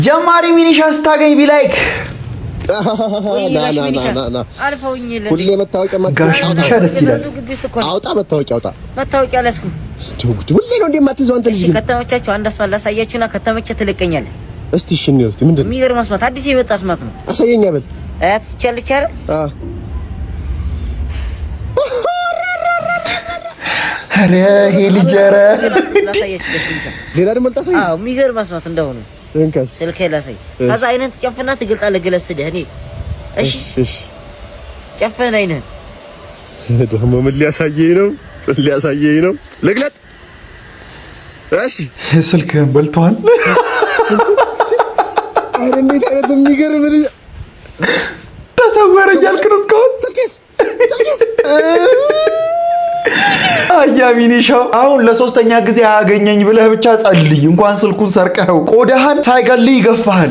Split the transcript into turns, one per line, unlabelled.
ጀማሪ ሚኒሻ ስታገኝ ቢላይክ
ና ሁሌ መታወቂያ አውጣ መታወቂያ አላስኩም። ሁሌ ነው እንደማትይዘው አንተ ልጅ።
ከተመቻቸው አንድ አስማት ላሳያችሁና ከተመቸ ትለቀኛለህ።
እስቲ እሺ ነው። እስቲ ምንድን ነው
የሚገርም አስማት አዲስ የመጣ አስማት ነው።
አሳየኛ በል
አያት ይቻልቻል።
አረ ይሄ ልጅ ኧረ
ሌላ ደግሞ ልታሳይ?
አዎ የሚገርም አስማት እንደሆነ
እንካስ
ስልኬ ላሳይ። ከዛ አይነት ጨፍና ትገልጣለህ። ገለስልህ እኔ እሺ
እሺ
ጨፈን አይነህ
ደግሞ ምን ሊያሳየኝ ነው? ልግለጥ። እሺ
ስልክህን በልቷል።
አረ እንዴት አይነት የሚገርም ልጅ
ተሰወረ እያልክ ነው እስካሁን።
ስልኬስ
አያ ሚኒሻው አሁን ለሶስተኛ ጊዜ አያገኘኝ ብለህ ብቻ ጸልይ። እንኳን ስልኩን ሰርቀኸው ቆዳህን ሳይገልህ ይገፋሃል።